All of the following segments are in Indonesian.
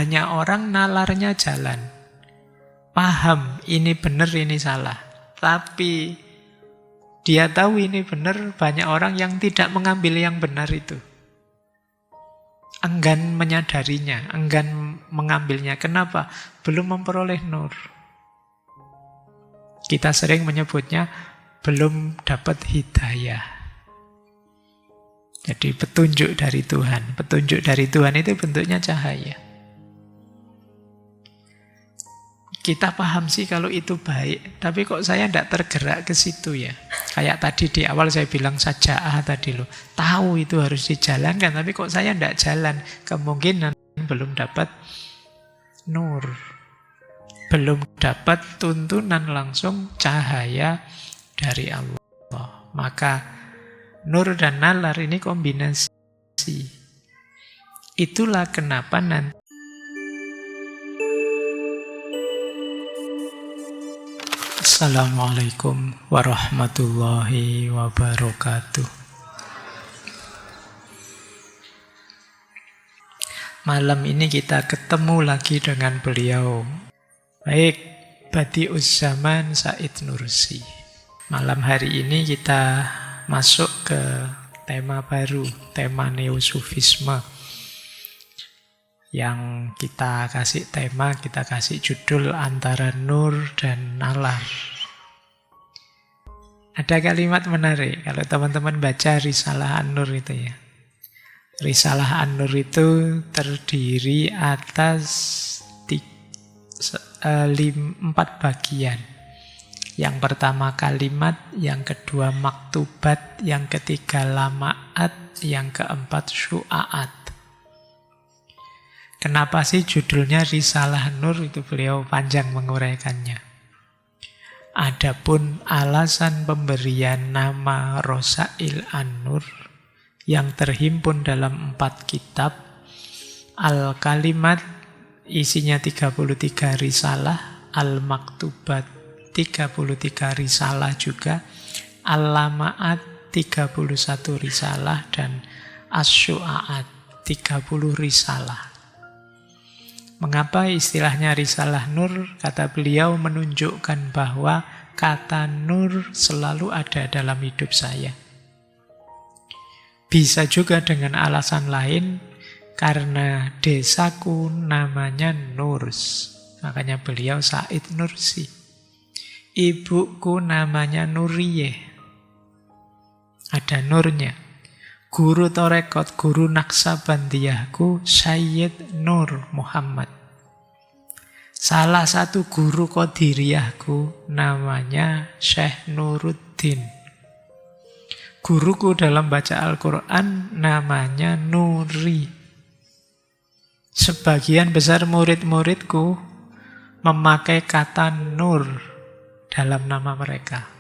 banyak orang nalarnya jalan. Paham ini benar, ini salah. Tapi dia tahu ini benar, banyak orang yang tidak mengambil yang benar itu. Enggan menyadarinya, enggan mengambilnya. Kenapa? Belum memperoleh nur. Kita sering menyebutnya belum dapat hidayah. Jadi petunjuk dari Tuhan. Petunjuk dari Tuhan itu bentuknya cahaya. Kita paham sih kalau itu baik, tapi kok saya tidak tergerak ke situ ya. Kayak tadi di awal saya bilang saja'ah tadi loh. Tahu itu harus dijalankan, tapi kok saya tidak jalan. Kemungkinan belum dapat nur. Belum dapat tuntunan langsung cahaya dari Allah. Maka nur dan nalar ini kombinasi. Itulah kenapa nanti Assalamualaikum warahmatullahi wabarakatuh. Malam ini kita ketemu lagi dengan beliau. Baik, Badi'uz Zaman Said Nursi. Malam hari ini kita masuk ke tema baru, tema Neosufisme. Yang kita kasih tema, kita kasih judul antara nur dan nalar. Ada kalimat menarik, kalau teman-teman baca Risalah An-Nur itu ya. Risalah An-Nur itu terdiri atas 4 bagian. Yang pertama kalimat, yang kedua maktubat, yang ketiga lamaat, yang keempat syu'aat. Kenapa sih judulnya Risalah Nur? Itu beliau panjang menguraikannya. Adapun alasan pemberian nama Rosail An-Nur yang terhimpun dalam 4 kitab, Al-Kalimat isinya 33 risalah, Al-Maktubat 33 risalah juga, Al-Lamaat 31 risalah, dan As-Syu'aat 30 risalah. Mengapa istilahnya Risalah Nur? Kata beliau menunjukkan bahwa kata nur selalu ada dalam hidup saya. Bisa juga dengan alasan lain, karena desaku namanya Nurs. Makanya beliau Said Nursi. Ibuku namanya Nuriyeh. Ada nurnya. Guru Torekot, guru Naksabandiyahku Sayyid Nur Muhammad. Salah satu guru Qadiriyahku namanya Syekh Nuruddin. Guruku dalam baca Al-Quran namanya Nuri. Sebagian besar murid-muridku memakai kata nur dalam nama mereka.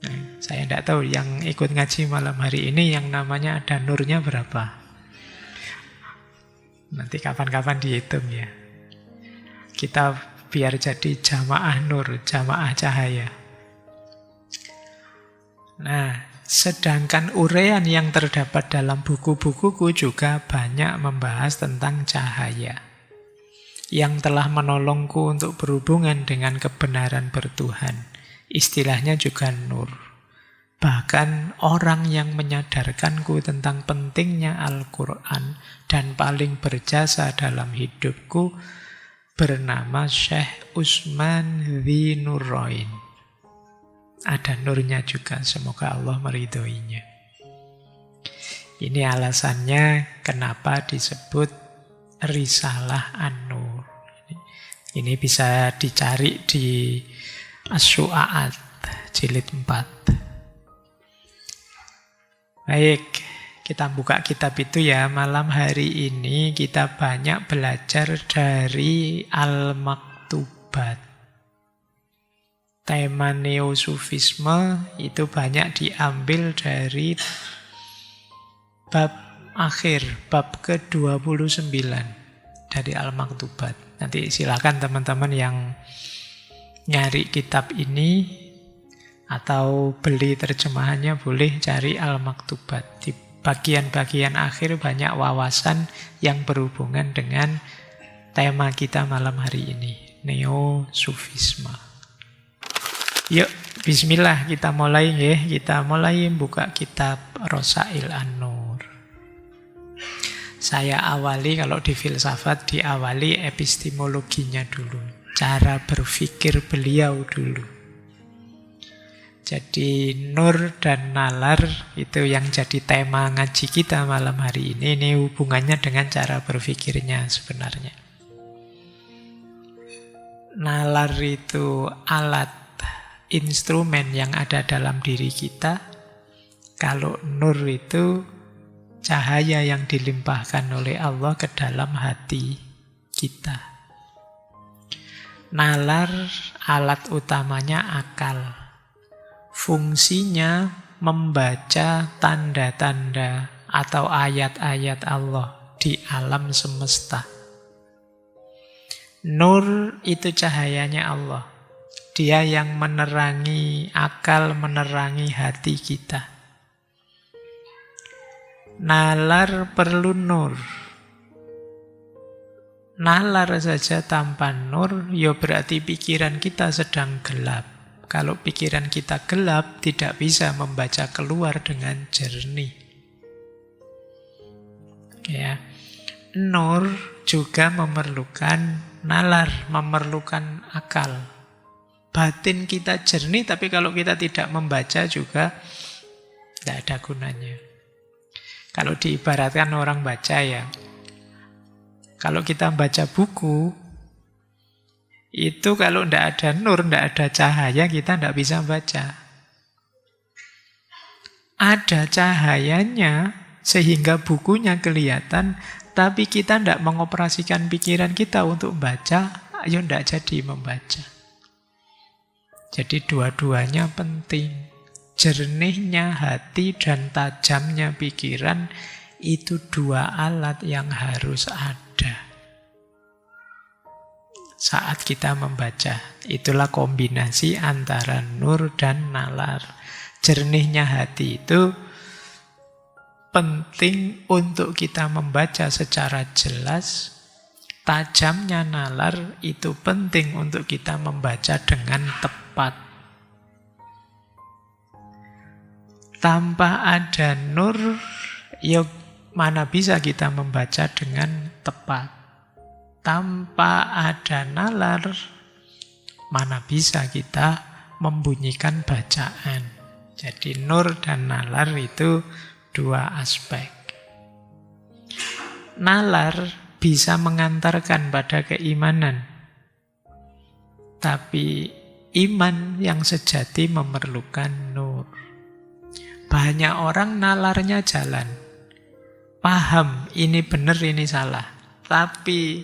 Nah, saya tidak tahu yang ikut ngaji malam hari ini yang namanya ada nurnya berapa. Nanti kapan-kapan dihitung ya. Kita biar jadi jamaah nur, jamaah cahaya. Nah, sedangkan uraian yang terdapat dalam buku-bukuku juga banyak membahas tentang cahaya yang telah menolongku untuk berhubungan dengan kebenaran bertuhan. Istilahnya juga nur. Bahkan orang yang menyadarkanku tentang pentingnya Al-Quran dan paling berjasa dalam hidupku bernama Syekh Utsman Dzunurain. Ada nurnya juga, semoga Allah meridhoinya. Ini alasannya kenapa disebut Risalah An-Nur. Ini bisa dicari di As-Syu'aat jilid 4. Baik, kita buka kitab itu ya. Malam hari ini kita banyak belajar dari Al-Maktubat. Tema Neosufisme itu banyak diambil dari bab akhir, bab ke-29 dari Al-Maktubat. Nanti silakan teman-teman yang nyari kitab ini atau beli terjemahannya boleh cari Al-Maktubat. Di bagian-bagian akhir banyak wawasan yang berhubungan dengan tema kita malam hari ini, Neo-Sufisme. Yuk, bismillah kita mulai ya. Kita mulai buka kitab Rosail An-Nur. Saya awali, kalau di filsafat diawali epistemologinya dulu, cara berpikir beliau dulu. Jadi nur dan nalar itu yang jadi tema ngaji kita malam hari ini. Ini hubungannya dengan cara berpikirnya sebenarnya. Nalar itu alat, instrumen yang ada dalam diri kita. Kalau nur itu cahaya yang dilimpahkan oleh Allah ke dalam hati kita. Nalar, alat utamanya akal. Fungsinya membaca tanda-tanda atau ayat-ayat Allah di alam semesta. Nur itu cahayanya Allah. Dia yang menerangi akal, menerangi hati kita. Nalar perlu nur. Nalar saja tanpa nur, ya berarti pikiran kita sedang gelap. Kalau pikiran kita gelap, tidak bisa membaca keluar dengan jernih. Ya. Nur juga memerlukan nalar, memerlukan akal. Batin kita jernih, tapi kalau kita tidak membaca juga tidak ada gunanya. Kalau diibaratkan orang baca ya, kalau kita baca buku, itu kalau tidak ada nur, tidak ada cahaya, kita tidak bisa baca. Ada cahayanya sehingga bukunya kelihatan, tapi kita tidak mengoperasikan pikiran kita untuk baca, ayo tidak jadi membaca. Jadi dua-duanya penting. Jernihnya hati dan tajamnya pikiran itu dua alat yang harus ada saat kita membaca. Itulah kombinasi antara nur dan nalar. Jernihnya hati itu penting untuk kita membaca secara jelas. Tajamnya nalar itu penting untuk kita membaca dengan tepat. Tanpa ada nur, ya mana bisa kita membaca dengan tepat. Tanpa ada nalar, mana bisa kita membunyikan bacaan. Jadi nur dan nalar itu dua aspek. Nalar bisa mengantarkan pada keimanan. Tapi iman yang sejati memerlukan nur. Banyak orang nalarnya jalan. Paham ini benar, ini salah. Tapi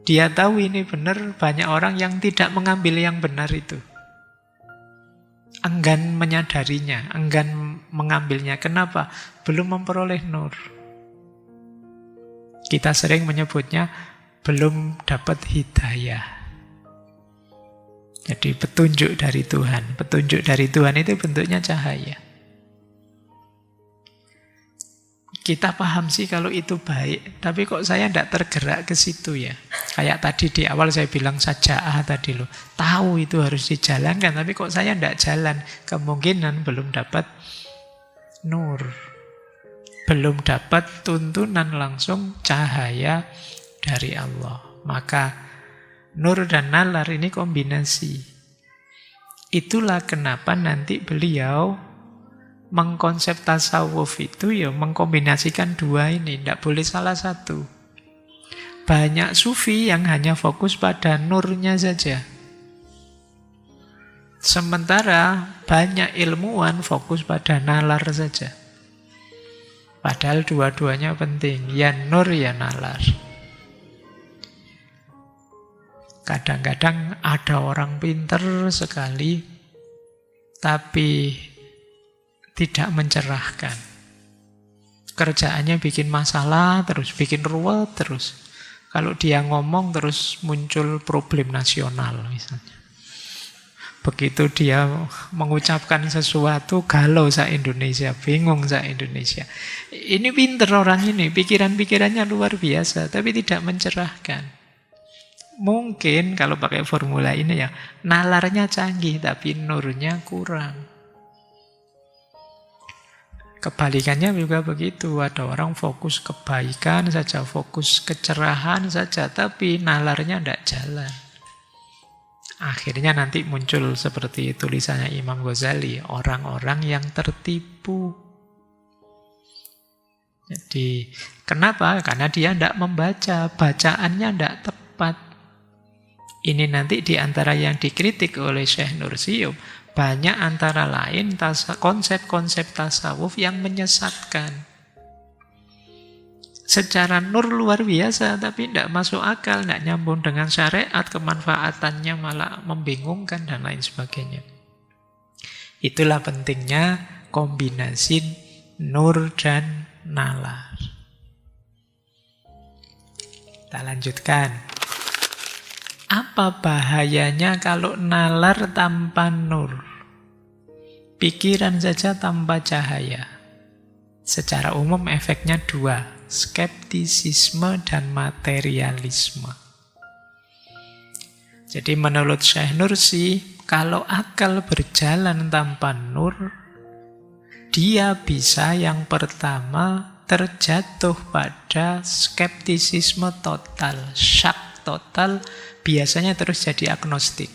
dia tahu ini benar, banyak orang yang tidak mengambil yang benar itu. Enggan menyadarinya, enggan mengambilnya. Kenapa? Belum memperoleh nur. Kita sering menyebutnya belum dapat hidayah. Jadi petunjuk dari Tuhan. Petunjuk dari Tuhan itu bentuknya cahaya. Kita paham sih kalau itu baik, tapi kok saya tidak tergerak ke situ ya. Kayak tadi di awal saya bilang sajaah tadi loh. Tahu itu harus dijalankan, tapi kok saya tidak jalan. Kemungkinan belum dapat nur. Belum dapat tuntunan langsung cahaya dari Allah. Maka nur dan nalar ini kombinasi. Itulah kenapa nanti beliau mengkonsep tasawuf itu ya mengkombinasikan dua ini, tidak boleh salah satu. Banyak sufi yang hanya fokus pada nurnya saja. Sementara banyak ilmuwan fokus pada nalar saja. Padahal dua-duanya penting, ya nur ya nalar. Kadang-kadang ada orang pinter sekali, tapi tidak mencerahkan. Kerjaannya bikin masalah terus, bikin ruwet terus. Kalau dia ngomong terus muncul problem nasional misalnya. Begitu dia mengucapkan sesuatu, galau se-Indonesia, bingung se-Indonesia. Ini pinter orang ini, pikiran-pikirannya luar biasa, tapi tidak mencerahkan. Mungkin kalau pakai formula ini ya, nalarnya canggih, tapi nurnya kurang. Kebalikannya juga begitu, ada orang fokus kebaikan saja, fokus kecerahan saja, tapi nalarnya tidak jalan. Akhirnya nanti muncul seperti tulisannya Imam Ghazali, orang-orang yang tertipu. Jadi, kenapa? Karena dia tidak membaca, bacaannya tidak tepat. Ini nanti diantara yang dikritik oleh Syekh Nursium, banyak antara lain konsep-konsep tasawuf yang menyesatkan. Secara nur luar biasa, tapi tidak masuk akal, tidak nyambung dengan syariat, kemanfaatannya malah membingungkan dan lain sebagainya. Itulah pentingnya kombinasi nur dan nalar. Kita lanjutkan. Apa bahayanya kalau nalar tanpa nur? Pikiran saja tanpa cahaya. Secara umum efeknya dua, skeptisisme dan materialisme. Jadi menurut Syekh Nursi, kalau akal berjalan tanpa nur, dia bisa yang pertama terjatuh pada skeptisisme total, syak total, biasanya terus jadi agnostik.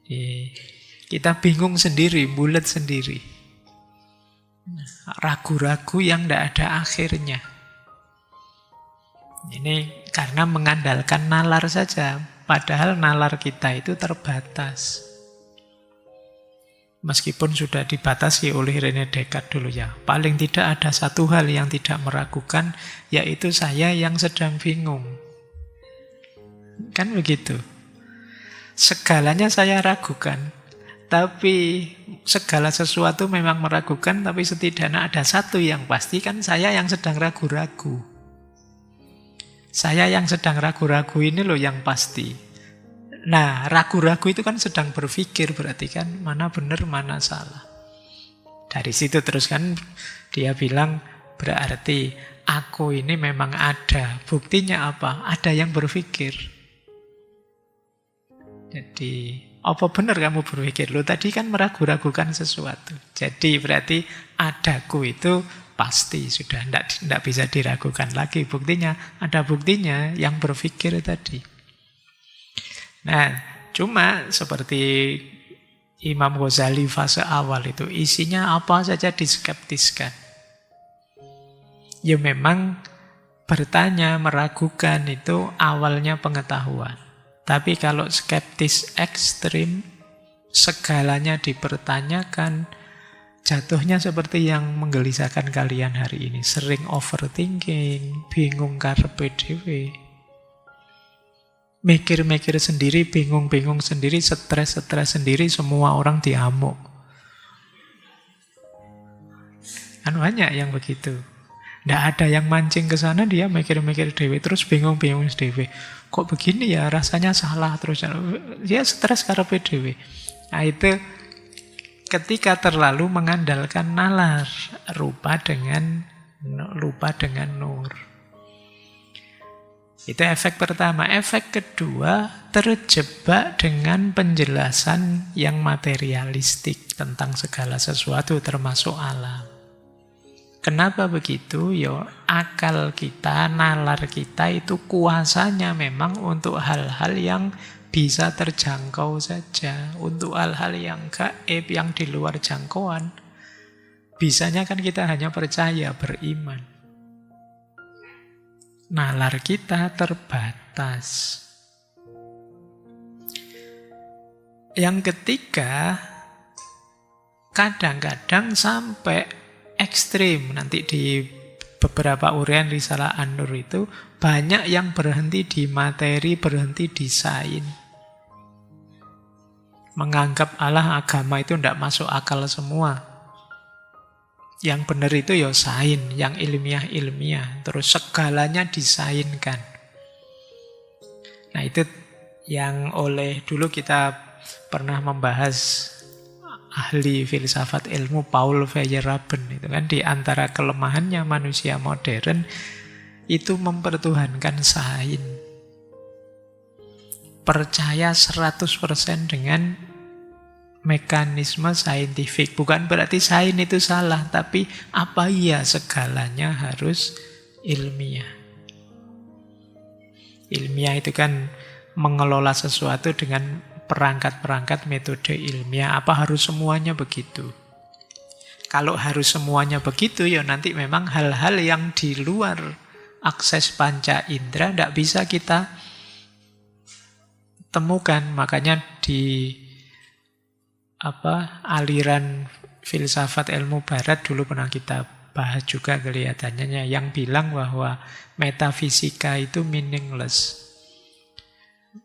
Jadi, kita bingung sendiri, bulat sendiri. Ragu-ragu yang tidak ada akhirnya. Ini karena mengandalkan nalar saja, padahal nalar kita itu terbatas. Meskipun sudah dibatasi oleh René Descartes dulu ya, paling tidak ada satu hal yang tidak meragukan, yaitu saya yang sedang bingung. Kan begitu. Segalanya saya ragukan. Tapi segala sesuatu memang meragukan, tapi setidaknya ada satu yang pasti, kan saya yang sedang ragu-ragu. Saya yang sedang ragu-ragu ini loh yang pasti. Nah, ragu-ragu itu kan sedang berpikir, berarti kan mana benar, mana salah. Dari situ terus kan dia bilang, berarti aku ini memang ada. Buktinya apa? Ada yang berpikir. Jadi apa benar kamu berpikir? Lo tadi kan meragu-ragukan sesuatu. Jadi berarti adaku itu pasti sudah tidak bisa diragukan lagi. Buktinya, ada buktinya yang berpikir tadi. Nah, cuma seperti Imam Ghazali fase awal itu, isinya apa saja diskeptiskan. Ya memang bertanya, meragukan itu awalnya pengetahuan. Tapi kalau skeptis ekstrim, segalanya dipertanyakan, jatuhnya seperti yang menggelisahkan kalian hari ini. Sering overthinking, bingung karepe dhewe. Mikir-mikir sendiri, bingung-bingung sendiri, stres-stres sendiri, semua orang diamuk. Kan banyak yang begitu. Tidak ada yang mancing ke sana, dia mikir-mikir dhewe, terus bingung-bingung dhewe. Kok begini ya, rasanya salah terus. Dia stres karepe dhewe. Nah itu ketika terlalu mengandalkan nalar, lupa dengan nur. Itu efek pertama. Efek kedua, terjebak dengan penjelasan yang materialistik tentang segala sesuatu termasuk alam. Kenapa begitu? Yo, akal kita, nalar kita itu kuasanya memang untuk hal-hal yang bisa terjangkau saja. Untuk hal-hal yang gaib, yang di luar jangkauan, bisanya kan kita hanya percaya, beriman. Nalar kita terbatas. Yang ketiga, kadang-kadang sampai ekstrim. Nanti di beberapa uraian Risalah An-Nur itu banyak yang berhenti di materi, berhenti di sains. Menganggap Allah, agama itu tidak masuk akal semua. Yang benar itu ya sains, yang ilmiah-ilmiah. Terus segalanya disainkan. Nah itu yang dulu kita pernah membahas ahli filsafat ilmu Paul Feyerabend itu kan, di antara kelemahannya manusia modern itu mempertuhankan sains. Percaya 100% dengan mekanisme saintifik. Bukan berarti sains itu salah, tapi apa iya segalanya harus ilmiah. Ilmiah itu kan mengelola sesuatu dengan perangkat-perangkat metode ilmiah. Apa harus semuanya begitu? Kalau harus semuanya begitu, ya nanti memang hal-hal yang di luar akses panca indera tidak bisa kita temukan. Makanya di aliran filsafat ilmu barat dulu pernah kita bahas juga kelihatannya, yang bilang bahwa metafisika itu meaningless.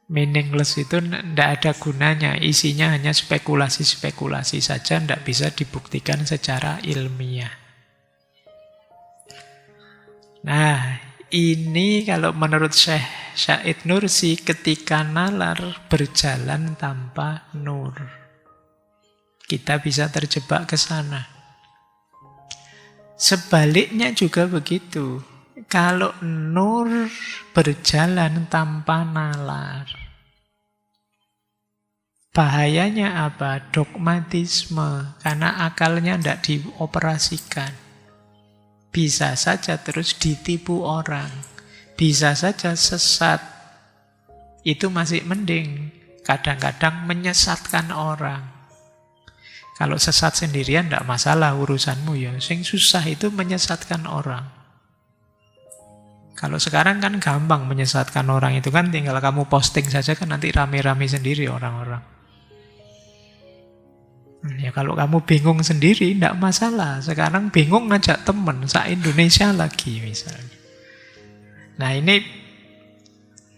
Meaningless itu tidak ada gunanya, isinya hanya spekulasi-spekulasi saja, tidak bisa dibuktikan secara ilmiah. Nah, ini kalau menurut Syekh Said Nursi, ketika nalar berjalan tanpa nur, kita bisa terjebak ke sana. Sebaliknya juga begitu. Kalau nur berjalan tanpa nalar, bahayanya apa? Dogmatisme, karena akalnya tidak dioperasikan. Bisa saja terus ditipu orang, bisa saja sesat. Itu masih mending, kadang-kadang menyesatkan orang. Kalau sesat sendirian tidak masalah urusanmu ya. Sing susah itu menyesatkan orang. Kalau sekarang kan gampang menyesatkan orang, itu kan tinggal kamu posting saja kan nanti rame-rame sendiri orang-orang. Ya kalau kamu bingung sendiri tidak masalah. Sekarang bingung ngajak temen se-Indonesia lagi misalnya. Nah ini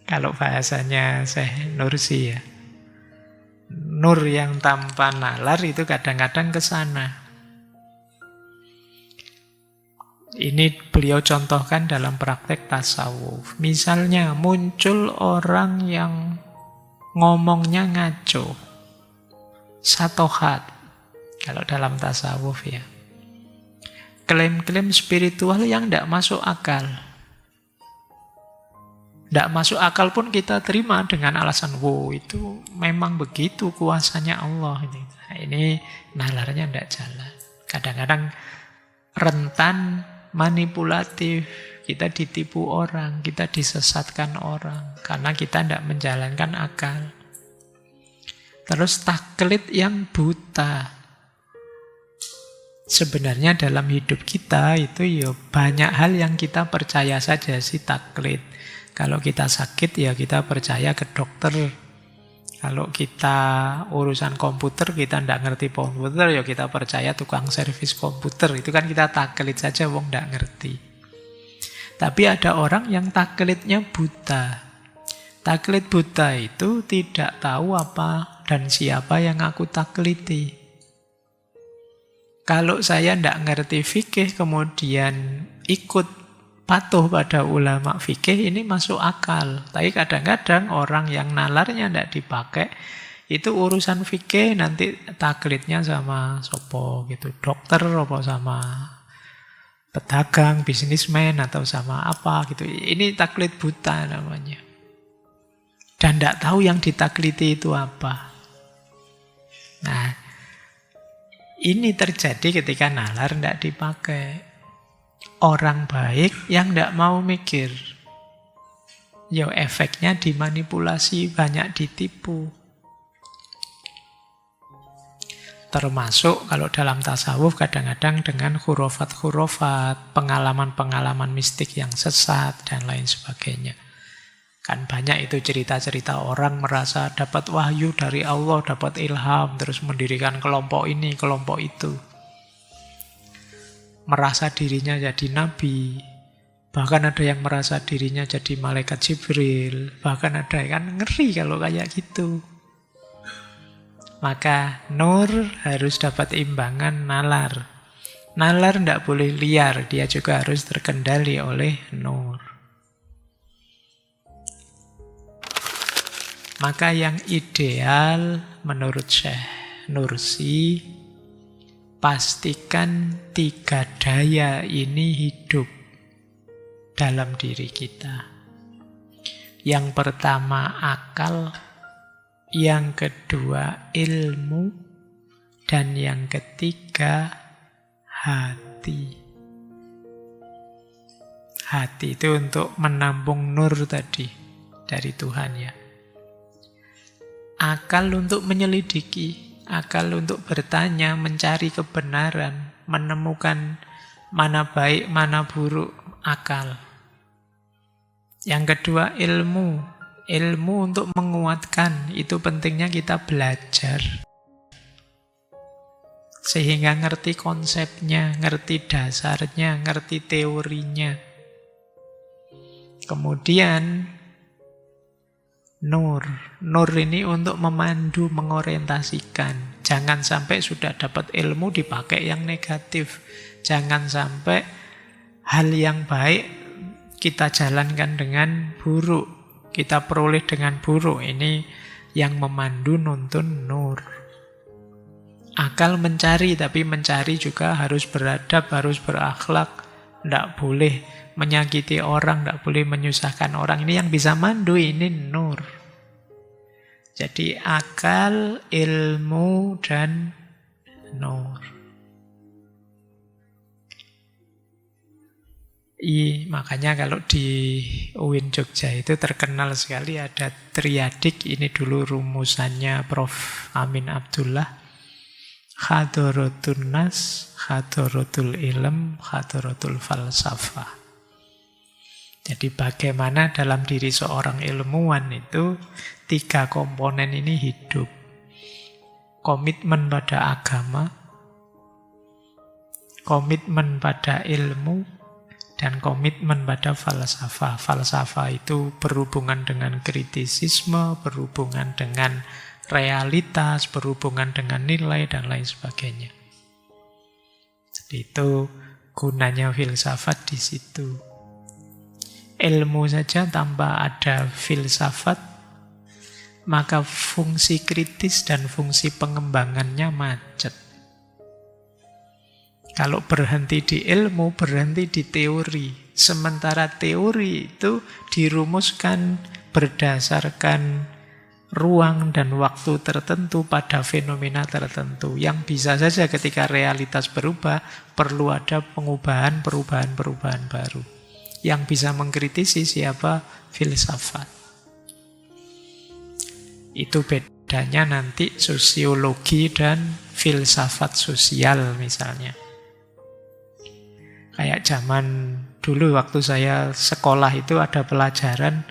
kalau bahasanya Syekh Nursi ya, nur yang tanpa nalar itu kadang-kadang ke sana. Ini beliau contohkan dalam praktek tasawuf. Misalnya muncul orang yang ngomongnya ngaco, satohat, kalau dalam tasawuf ya. Klaim-klaim spiritual yang tidak masuk akal. Tidak masuk akal pun kita terima dengan alasan, wow itu memang begitu kuasanya Allah. Nah, ini nalarnya tidak jalan. Kadang-kadang rentan manipulatif, kita ditipu orang, kita disesatkan orang, karena kita tidak menjalankan akal. Terus taklid yang buta. Sebenarnya dalam hidup kita itu ya banyak hal yang kita percaya saja sih taklid. Kalau kita sakit ya kita percaya ke dokter. Kalau kita urusan komputer, kita tidak ngerti komputer, ya kita percaya tukang servis komputer. Itu kan kita taklid saja, wong tidak ngerti. Tapi ada orang yang taklidnya buta. Taklid buta itu tidak tahu apa dan siapa yang aku takliti. Kalau saya tidak ngerti fikih, kemudian ikut patuh pada ulama fikih, ini masuk akal. Tapi kadang-kadang orang yang nalarnya tidak dipakai, itu urusan fikih nanti taklidnya sama sopo gitu, dokter apa sama pedagang, bisnismen atau sama apa gitu. Ini taklid buta namanya. Dan tidak tahu yang ditakliti itu apa. Nah, ini terjadi ketika nalar tidak dipakai. Orang baik yang tidak mau mikir, ya efeknya dimanipulasi, banyak ditipu. Termasuk kalau dalam tasawuf kadang-kadang dengan khurafat-khurafat, pengalaman-pengalaman mistik yang sesat dan lain sebagainya. Kan banyak itu cerita-cerita orang merasa dapat wahyu dari Allah, dapat ilham, terus mendirikan kelompok ini, kelompok itu. Merasa dirinya jadi nabi, bahkan ada yang merasa dirinya jadi malaikat Jibril, bahkan ada yang kan ngeri kalau kayak gitu. Maka nur harus dapat imbangan nalar. Nalar tidak boleh liar, dia juga harus terkendali oleh nur. Maka yang ideal menurut Syekh Nursi, pastikan 3 daya ini hidup dalam diri kita. Yang pertama akal, yang kedua ilmu, dan yang ketiga hati. Hati itu untuk menampung nur tadi dari Tuhan ya. Akal untuk menyelidiki, akal untuk bertanya, mencari kebenaran, menemukan mana baik, mana buruk, akal. Yang kedua ilmu, ilmu untuk menguatkan, itu pentingnya kita belajar. Sehingga ngerti konsepnya, ngerti dasarnya, ngerti teorinya. Kemudian nur. Nur ini untuk memandu, mengorientasikan. Jangan sampai sudah dapat ilmu dipakai yang negatif. Jangan sampai hal yang baik kita jalankan dengan buruk. Kita peroleh dengan buruk. Ini yang memandu nuntun nur. Akal mencari, tapi mencari juga harus beradab, harus berakhlak. Tidak boleh menyakiti orang, tidak boleh menyusahkan orang. Ini yang bisa mandu, ini nur. Jadi akal, ilmu, dan nur. Makanya kalau di UIN Jogja itu terkenal sekali ada triadik. Ini dulu rumusannya Prof. Amin Abdullah. Hadaratul nas, hadaratul ilm, hadaratul falsafah. Jadi bagaimana dalam diri seorang ilmuwan itu 3 komponen ini hidup. Komitmen pada agama, komitmen pada ilmu, dan komitmen pada falsafah. Falsafah itu berhubungan dengan kritisisme, berhubungan dengan realitas, berhubungan dengan nilai, dan lain sebagainya. Jadi itu gunanya filsafat di situ. Ilmu saja tanpa ada filsafat, maka fungsi kritis dan fungsi pengembangannya macet. Kalau berhenti di ilmu, berhenti di teori. Sementara teori itu dirumuskan berdasarkan ruang dan waktu tertentu pada fenomena tertentu. Yang bisa saja ketika realitas berubah, perlu ada perubahan baru. Yang bisa mengkritisi siapa? Filsafat. Itu bedanya nanti sosiologi dan filsafat sosial misalnya. Kayak zaman dulu waktu saya sekolah itu ada pelajaran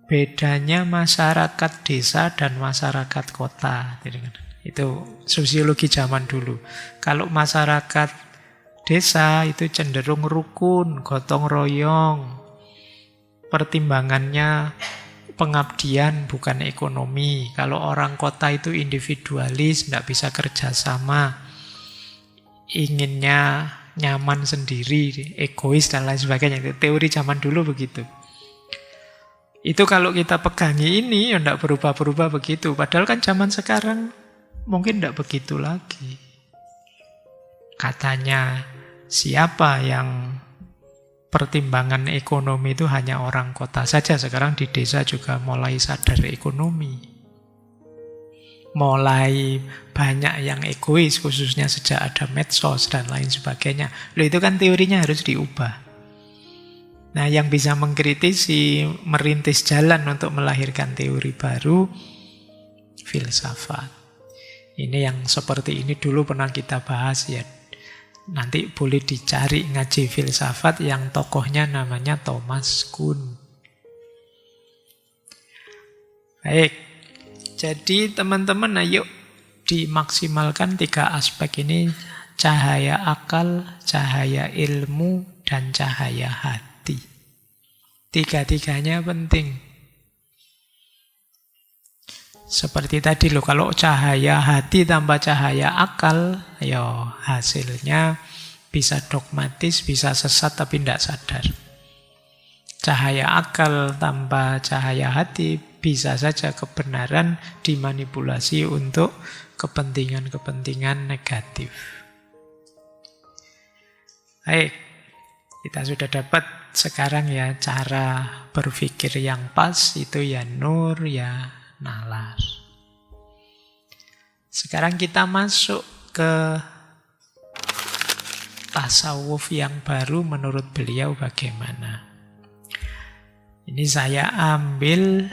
bedanya masyarakat desa dan masyarakat kota. Itu sosiologi zaman dulu. Kalau masyarakat desa itu cenderung rukun, gotong royong. Pertimbangannya pengabdian bukan ekonomi. Kalau orang kota itu individualis, tidak bisa kerjasama. Inginnya nyaman sendiri, egois dan lain sebagainya. Itu teori zaman dulu begitu. Itu kalau kita pegangi ini, ya tidak berubah-berubah begitu. Padahal kan zaman sekarang mungkin tidak begitu lagi. Katanya siapa yang pertimbangan ekonomi itu hanya orang kota saja. Sekarang di desa juga mulai sadar ekonomi. Mulai banyak yang egois, khususnya sejak ada medsos dan lain sebagainya. Loh, itu kan teorinya harus diubah. Nah, yang bisa mengkritisi, merintis jalan untuk melahirkan teori baru, filsafat. Ini yang seperti ini dulu pernah kita bahas ya. Nanti boleh dicari ngaji filsafat yang tokohnya namanya Thomas Kuhn. Baik, jadi teman-teman ayo dimaksimalkan 3 aspek ini. Cahaya akal, cahaya ilmu, dan cahaya hati. 3-tiganya penting. Seperti tadi loh, kalau cahaya hati tanpa cahaya akal, ya hasilnya bisa dogmatis, bisa sesat tapi tidak sadar. Cahaya akal tanpa cahaya hati bisa saja kebenaran dimanipulasi untuk kepentingan-kepentingan negatif. Baik, kita sudah dapat sekarang ya cara berpikir yang pas, itu ya nur, ya nalar. Sekarang kita masuk ke tasawuf yang baru menurut beliau bagaimana. Ini saya ambil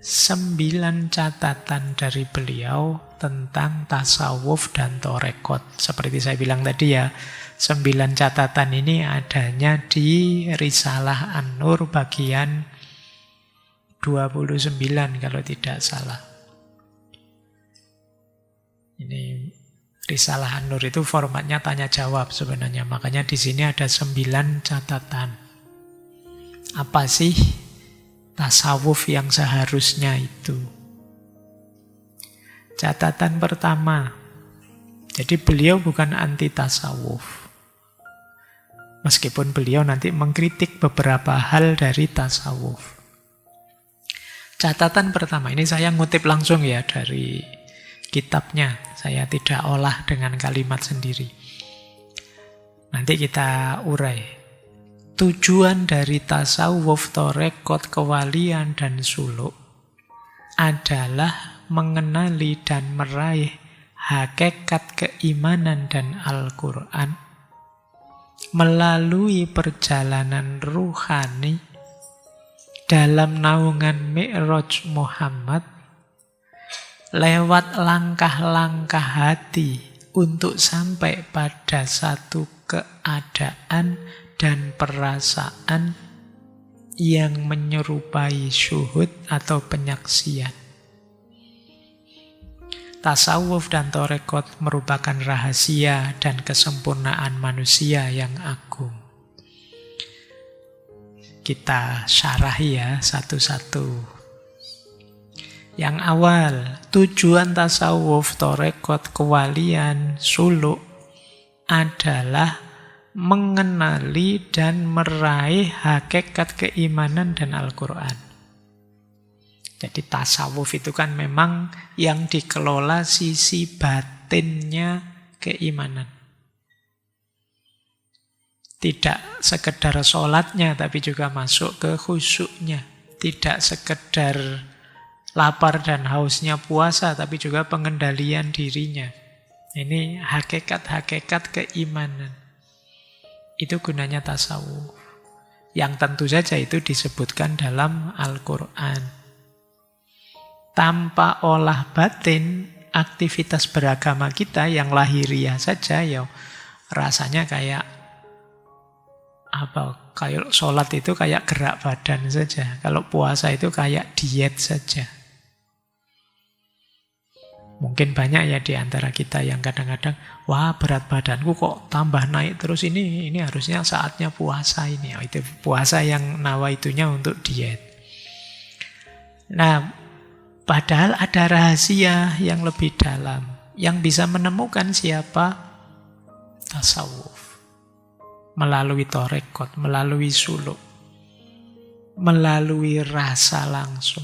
9 catatan dari beliau tentang tasawuf dan torekot. Seperti saya bilang tadi ya, 9 catatan ini adanya di Risalah An-Nur bagian 29 kalau tidak salah. Ini Risalah An-Nur itu formatnya tanya jawab sebenarnya, makanya di sini ada 9 catatan. Apa sih tasawuf yang seharusnya itu? Catatan pertama, jadi beliau bukan anti tasawuf. Meskipun beliau nanti mengkritik beberapa hal dari tasawuf. Catatan pertama, ini saya ngutip langsung ya dari kitabnya. Saya tidak olah dengan kalimat sendiri. Nanti kita urai. Tujuan dari tasawuf, torekot, kewalian, dan suluk adalah mengenali dan meraih hakikat keimanan dan Al-Quran melalui perjalanan ruhani dalam naungan Mi'raj Muhammad lewat langkah-langkah hati untuk sampai pada satu keadaan dan perasaan yang menyerupai syuhud atau penyaksian. Tasawuf dan torekot merupakan rahasia dan kesempurnaan manusia yang agung. Kita syarahi ya satu-satu. Yang awal, tujuan tasawuf, torekot, kewalian, suluk adalah mengenali dan meraih hakikat keimanan dan Al-Quran. Jadi tasawuf itu kan memang yang dikelola sisi batinnya keimanan. Tidak sekedar sholatnya, tapi juga masuk ke khusyuknya. Tidak sekedar lapar dan hausnya puasa, tapi juga pengendalian dirinya. Ini hakikat-hakikat keimanan. Itu gunanya tasawuf. Yang tentu saja itu disebutkan dalam Al-Quran. Tanpa olah batin, aktivitas beragama kita yang lahiriah saja, ya rasanya kayak apa? Kayak sholat itu kayak gerak badan saja. Kalau puasa itu kayak diet saja. Mungkin banyak ya di antara kita yang kadang-kadang, wah berat badanku kok tambah naik terus, ini harusnya saatnya puasa ini. Itu puasa yang nawaitunya untuk diet. Nah, padahal ada rahasia yang lebih dalam yang bisa menemukan siapa tasawuf. Melalui torekot, melalui suluk, melalui rasa langsung.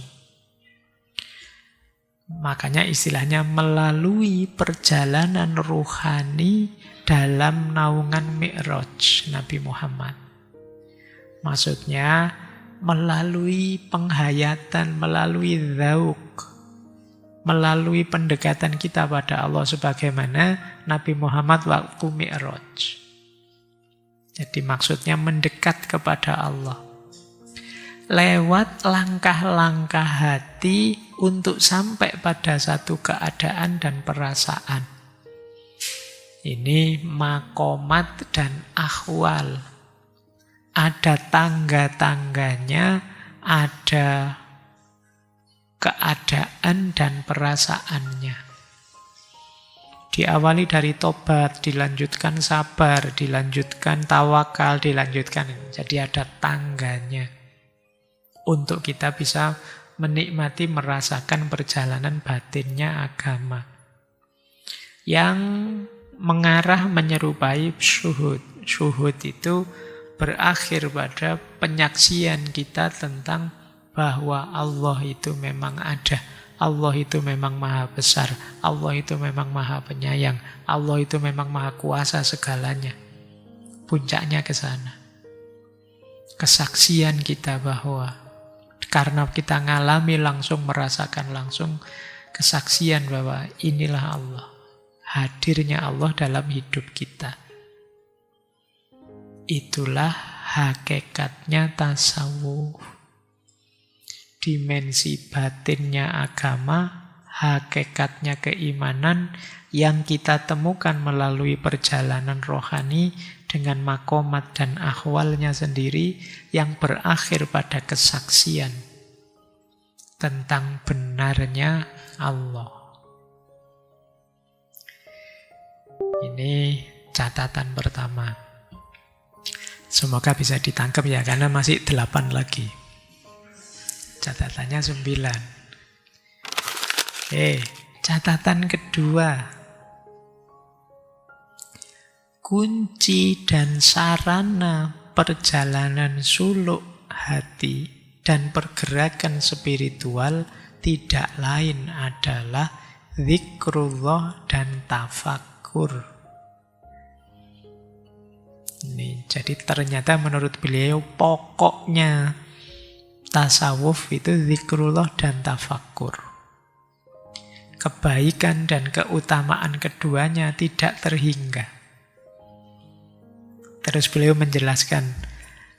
Makanya istilahnya melalui perjalanan ruhani dalam naungan Mi'raj Nabi Muhammad. Maksudnya melalui penghayatan, melalui dzauq, melalui pendekatan kita pada Allah sebagaimana Nabi Muhammad waktu Mi'raj. Jadi maksudnya mendekat kepada Allah. Lewat langkah-langkah hati untuk sampai pada satu keadaan dan perasaan. Ini makomat dan ahwal. Ada tangga-tangganya, ada keadaan dan perasaannya. Diawali dari tobat, dilanjutkan sabar, dilanjutkan tawakal, dilanjutkan. Jadi ada tangganya. Untuk kita bisa menikmati, merasakan perjalanan batinnya agama. Yang mengarah menyerupai syuhud. Syuhud itu berakhir pada penyaksian kita tentang bahwa Allah itu memang ada. Allah itu memang maha besar. Allah itu memang maha penyayang. Allah itu memang maha kuasa segalanya. Puncaknya ke sana. Kesaksian kita bahwa karena kita ngalami langsung, merasakan langsung, kesaksian bahwa inilah Allah. Hadirnya Allah dalam hidup kita. Itulah hakikatnya tasawuf. Dimensi batinnya agama, hakikatnya keimanan yang kita temukan melalui perjalanan rohani dengan makomat dan ahwalnya sendiri yang berakhir pada kesaksian tentang benarnya Allah. Ini catatan pertama. Semoga bisa ditangkap ya, karena masih 8 lagi. Catatannya 9. Oke, catatan kedua. Kunci dan sarana perjalanan suluk hati dan pergerakan spiritual tidak lain adalah zikrullah dan tafakkur. Ini, jadi ternyata menurut beliau pokoknya tasawuf itu zikrullah dan tafakkur. Kebaikan dan keutamaan keduanya tidak terhingga. Terus beliau menjelaskan,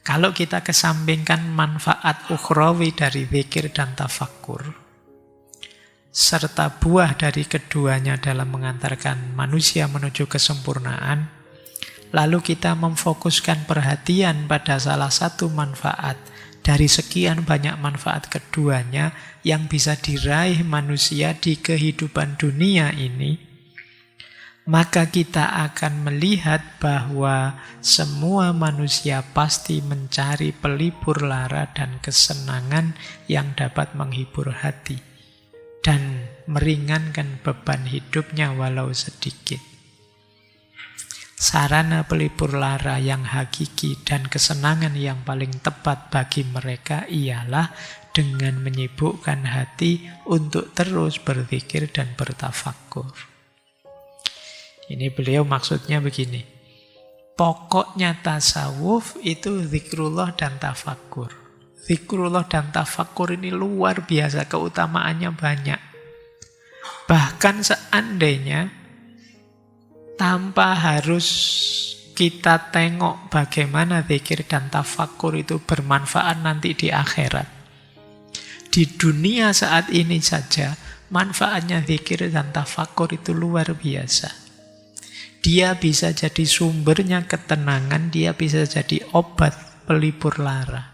kalau kita kesampingkan manfaat ukhrawi dari zikir dan tafakkur, serta buah dari keduanya dalam mengantarkan manusia menuju kesempurnaan, lalu kita memfokuskan perhatian pada salah satu manfaat dari sekian banyak manfaat keduanya yang bisa diraih manusia di kehidupan dunia ini, maka kita akan melihat bahwa semua manusia pasti mencari pelipur lara dan kesenangan yang dapat menghibur hati dan meringankan beban hidupnya walau sedikit. Sarana pelipur lara yang hakiki dan kesenangan yang paling tepat bagi mereka ialah dengan menyibukkan hati untuk terus berzikir dan bertafakkur. Ini beliau maksudnya begini. Pokoknya tasawuf itu zikrullah dan tafakkur. Zikrullah dan tafakkur ini luar biasa, keutamaannya banyak. Bahkan seandainya tanpa harus kita tengok bagaimana zikir dan tafakkur itu bermanfaat nanti di akhirat. Di dunia saat ini saja, manfaatnya zikir dan tafakkur itu luar biasa. Dia bisa jadi sumbernya ketenangan, dia bisa jadi obat pelipur lara.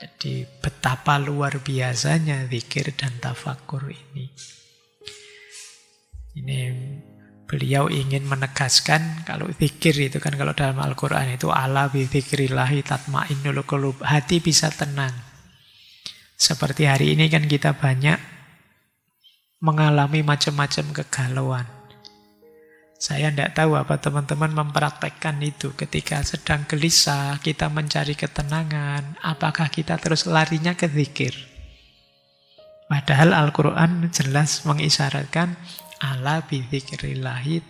Jadi betapa luar biasanya zikir dan tafakkur ini. Ini beliau ingin menegaskan kalau zikir itu kan kalau dalam Al-Quran itu ala bi dzikrillahi tatmainnul qulub, hati bisa tenang. Seperti hari ini kan kita banyak mengalami macam-macam kegalauan. Saya tidak tahu apa teman-teman mempraktekkan itu ketika sedang gelisah, kita mencari ketenangan, apakah kita terus larinya ke zikir? Padahal Al-Quran jelas mengisyaratkan ala bidzikrillahi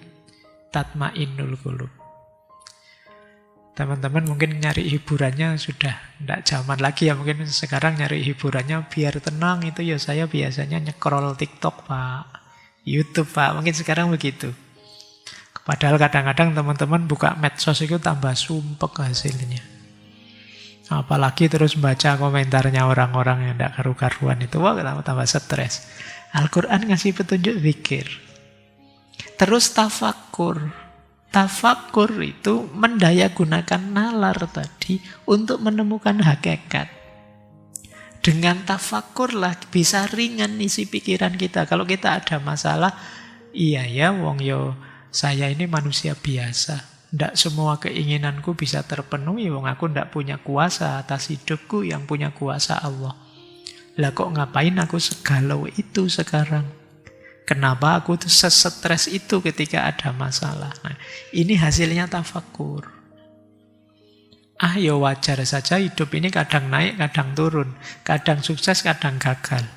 tatmainnul qulub. Teman-teman mungkin nyari hiburannya sudah tidak zaman lagi ya, mungkin sekarang nyari hiburannya biar tenang itu ya saya biasanya nyekrol TikTok Pak, YouTube Pak, mungkin sekarang begitu. Padahal kadang-kadang teman-teman buka medsos itu tambah sumpek hasilnya. Apalagi terus baca komentarnya orang-orang yang tidak karu-karuan itu, wah tambah stres. Al-Quran ngasih petunjuk zikir. Terus tafakkur. Tafakkur itu mendayagunakan nalar tadi untuk menemukan hakikat. Dengan tafakkurlah bisa ringan isi pikiran kita. Kalau kita ada masalah, iya ya wong yo saya ini manusia biasa. Tidak semua keinginanku bisa terpenuhi. Wong aku tidak punya kuasa atas hidupku, yang punya kuasa Allah. Lah kok ngapain aku segalau itu sekarang? Kenapa aku tuh sesetres itu ketika ada masalah? Nah, ini hasilnya tafakkur. Ya wajar saja hidup ini kadang naik, kadang turun. Kadang sukses, kadang gagal.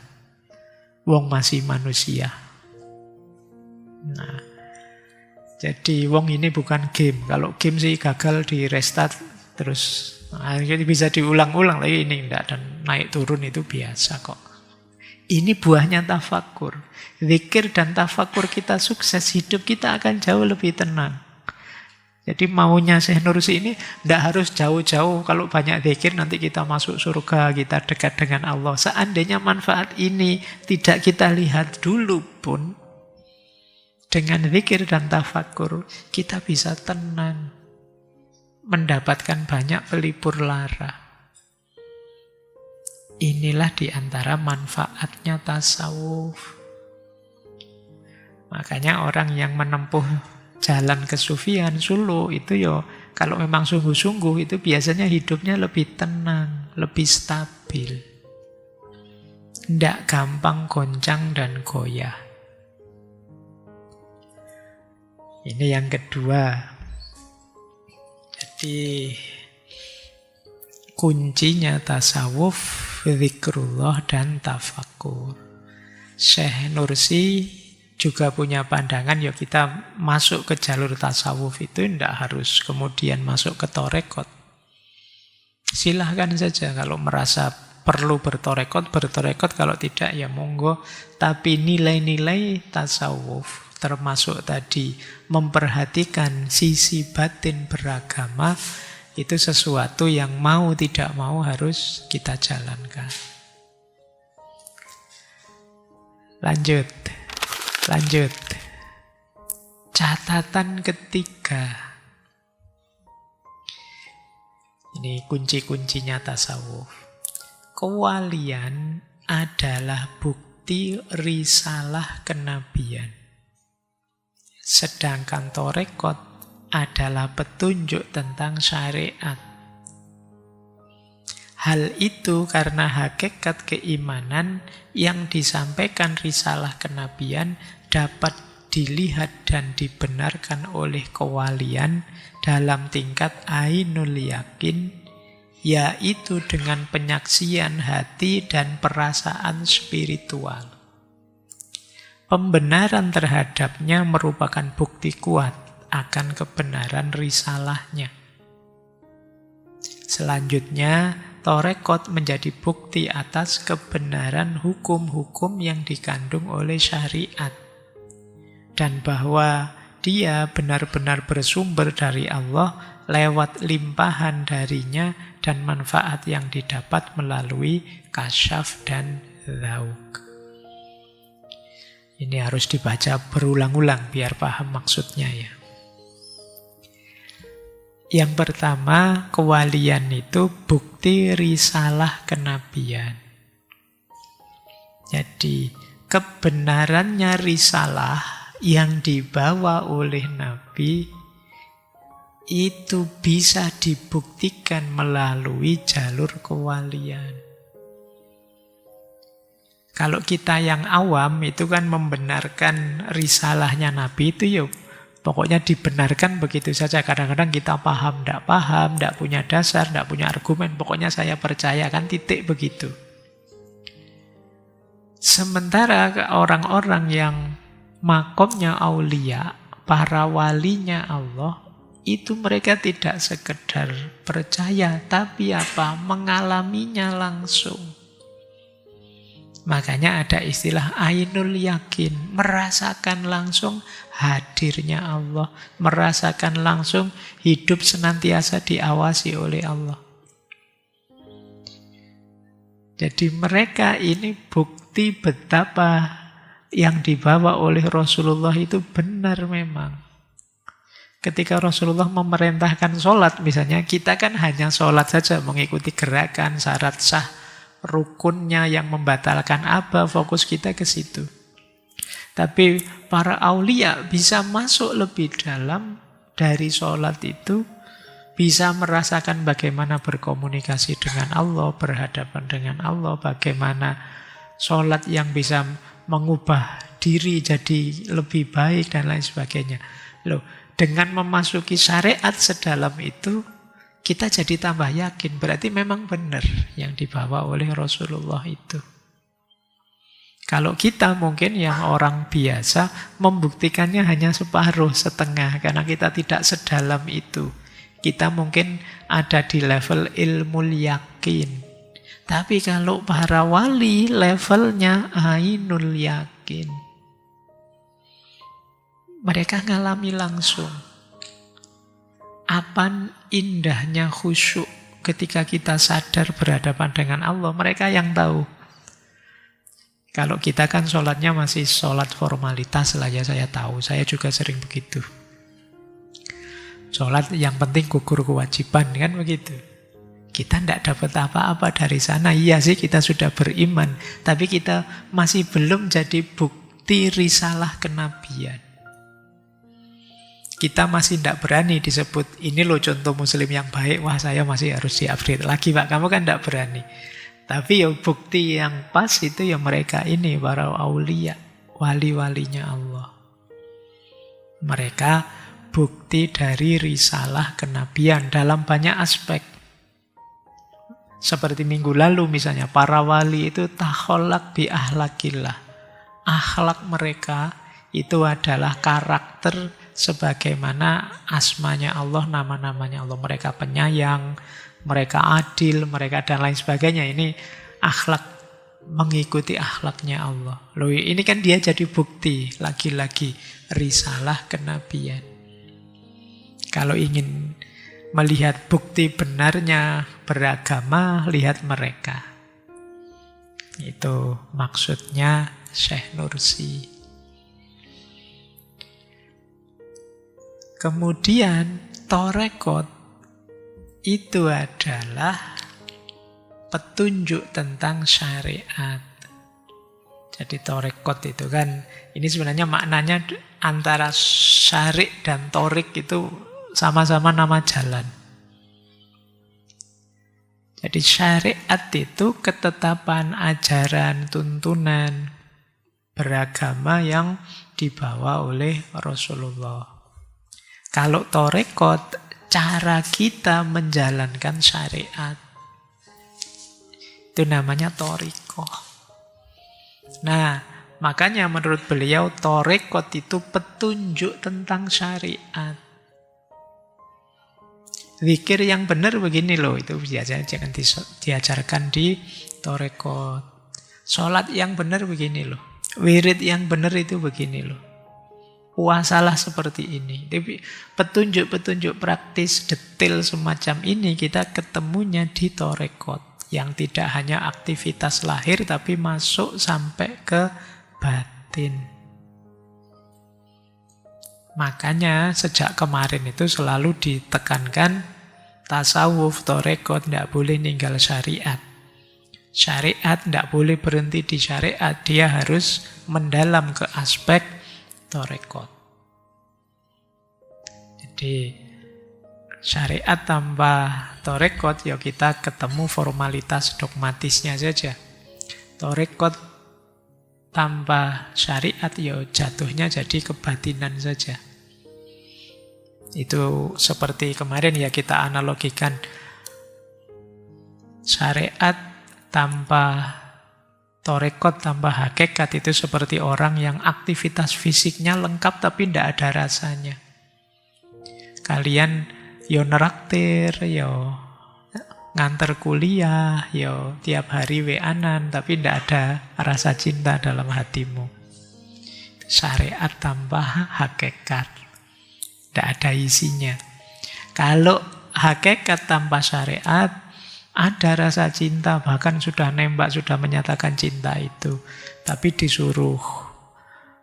Wong masih manusia. Nah, jadi wong ini bukan game. Kalau game sih gagal di restart terus. Jadi bisa diulang-ulang lagi, ini enggak, dan naik turun itu biasa kok. Ini buahnya tafakur. Zikir dan tafakur kita sukses, hidup kita akan jauh lebih tenang. Jadi maunya Syekh Nursi ini tidak harus jauh-jauh. Kalau banyak zikir nanti kita masuk surga, kita dekat dengan Allah. Seandainya manfaat ini tidak kita lihat dulu pun, dengan zikir dan tafakur kita bisa tenang, mendapatkan banyak pelipur lara. Inilah diantara manfaatnya tasawuf. Makanya orang yang menempuh jalan kesufian, suluk itu kalau memang sungguh-sungguh itu biasanya hidupnya lebih tenang, lebih stabil. Tidak gampang goncang dan goyah. Ini yang kedua. Jadi kuncinya tasawuf, zikrullah dan tafakur. Syekh Nursi juga punya pandangan, kita masuk ke jalur tasawuf itu tidak harus kemudian masuk ke torekot. Silahkan saja kalau merasa perlu bertorekot, kalau tidak ya monggo. Tapi nilai-nilai tasawuf termasuk tadi memperhatikan sisi batin beragama, itu sesuatu yang mau tidak mau harus kita jalankan. Lanjut. Catatan ketiga. Ini kunci-kuncinya tasawuf. Kewalian adalah bukti risalah kenabian. Sedangkan torekot adalah petunjuk tentang syariat. Hal itu karena hakikat keimanan yang disampaikan risalah kenabian dapat dilihat dan dibenarkan oleh kewalian dalam tingkat ainul yakin, yaitu dengan penyaksian hati dan perasaan spiritual. Pembenaran terhadapnya merupakan bukti kuat akan kebenaran risalahnya. Selanjutnya, torekot menjadi bukti atas kebenaran hukum-hukum yang dikandung oleh syariat, dan bahwa dia benar-benar bersumber dari Allah lewat limpahan darinya dan manfaat yang didapat melalui kasyaf dan dzauk. Ini harus dibaca berulang-ulang biar paham maksudnya ya. Yang pertama, kewalian itu bukti risalah kenabian. Jadi, kebenarannya risalah yang dibawa oleh Nabi itu bisa dibuktikan melalui jalur kewalian. Kalau kita yang awam itu kan membenarkan risalahnya Nabi itu pokoknya dibenarkan begitu saja. Kadang-kadang kita paham, tidak punya dasar, tidak punya argumen. Pokoknya saya percaya, kan titik begitu. Sementara orang-orang yang makomnya aulia, para walinya Allah, itu mereka tidak sekedar percaya, tapi mengalaminya langsung. Makanya ada istilah ainul yakin, merasakan langsung hadirnya Allah, merasakan langsung hidup senantiasa diawasi oleh Allah. Jadi mereka ini bukti betapa yang dibawa oleh Rasulullah itu benar memang. Ketika Rasulullah memerintahkan sholat misalnya, kita kan hanya sholat saja, mengikuti gerakan, syarat sah, rukunnya yang membatalkan apa, fokus kita ke situ. Tapi para aulia bisa masuk lebih dalam dari sholat itu, bisa merasakan bagaimana berkomunikasi dengan Allah, berhadapan dengan Allah, bagaimana sholat yang bisa mengubah diri jadi lebih baik dan lain sebagainya. Dengan memasuki syariat sedalam itu, kita jadi tambah yakin. Berarti memang benar yang dibawa oleh Rasulullah itu. Kalau kita mungkin yang orang biasa membuktikannya hanya separuh, setengah. Karena kita tidak sedalam itu. Kita mungkin ada di level ilmu yakin. Tapi kalau para wali levelnya ainul yakin. Mereka ngalami langsung. Apa indahnya khusyuk ketika kita sadar berhadapan dengan Allah. Mereka yang tahu. Kalau kita kan sholatnya masih sholat formalitas lah ya, saya tahu. Saya juga sering begitu. Sholat yang penting gugur kewajiban, kan begitu. Kita tidak dapat apa-apa dari sana. Iya sih kita sudah beriman. Tapi kita masih belum jadi bukti risalah kenabian. Kita masih tidak berani disebut, ini loh contoh muslim yang baik, wah saya masih harus di-upgrade lagi Pak. Kamu kan tidak berani. Tapi ya bukti yang pas itu ya mereka ini, para aulia, wali-walinya Allah. Mereka bukti dari risalah kenabian dalam banyak aspek. Seperti minggu lalu misalnya, para wali itu takholak bi ahlakillah. Akhlak mereka itu adalah karakter sebagaimana asmanya Allah, nama-namanya Allah. Mereka penyayang, mereka adil, mereka dan lain sebagainya. Ini akhlak, mengikuti akhlaknya Allah. Loh, ini kan dia jadi bukti, lagi-lagi risalah kenabian. Kalau ingin melihat bukti benarnya beragama, lihat mereka. Itu maksudnya Syekh Nursi. Kemudian torekot itu adalah petunjuk tentang syariat. Jadi torekot itu kan, ini sebenarnya maknanya antara syarik dan torik itu sama-sama nama jalan. Jadi syariat itu ketetapan, ajaran, tuntunan beragama yang dibawa oleh Rasulullah. Kalau torekot, cara kita menjalankan syariat. Itu namanya torikoh. Nah, makanya menurut beliau torekot itu petunjuk tentang syariat. Zikir yang benar begini loh, itu biasanya jangan diajarkan di torekot. Sholat yang benar begini loh. Wirid yang benar itu begini loh. Puasalah seperti ini. Tapi petunjuk-petunjuk praktis detail semacam ini kita ketemunya di torekot. Yang tidak hanya aktivitas lahir tapi masuk sampai ke batin. Makanya sejak kemarin itu selalu ditekankan tasawuf, torekot tidak boleh ninggal syariat. Syariat tidak boleh berhenti di syariat. Dia harus mendalam ke aspek torekot. Jadi syariat tambah torekot, ya kita ketemu formalitas dogmatisnya saja. Torekot tambah syariat, ya jatuhnya jadi kebatinan saja. Itu seperti kemarin ya kita analogikan. Syariat tambah torekot tambah hakikat itu seperti orang yang aktivitas fisiknya lengkap tapi tidak ada rasanya. Kalian yo neraktir, yo nganter kuliah, yo tiap hari weanan tapi tidak ada rasa cinta dalam hatimu. Syariat tambah hakikat, tidak ada isinya. Kalau hakikat tambah syariat, ada rasa cinta, bahkan sudah nembak, sudah menyatakan cinta itu. Tapi disuruh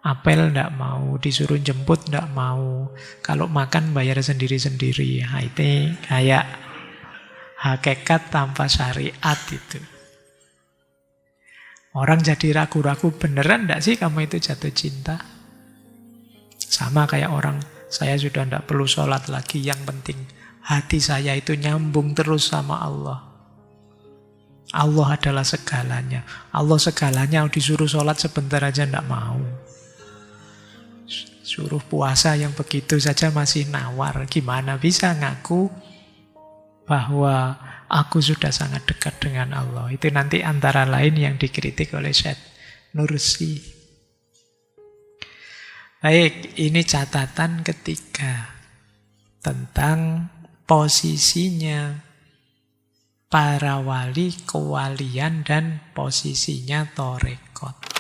apel tidak mau, disuruh jemput tidak mau. Kalau makan bayar sendiri-sendiri. Nah, itu kayak hakikat tanpa syariat itu. Orang jadi ragu-ragu, beneran tidak sih kamu itu jatuh cinta? Sama kayak orang, saya sudah tidak perlu sholat lagi, yang penting hati saya itu nyambung terus sama Allah. Allah adalah segalanya. Allah segalanya, disuruh sholat sebentar aja tidak mau. Suruh puasa yang begitu saja masih nawar. Gimana bisa ngaku bahwa aku sudah sangat dekat dengan Allah. Itu nanti antara lain yang dikritik oleh Syed Nursi. Baik, ini catatan ketiga tentang posisinya para wali, kewalian, dan posisinya torekot.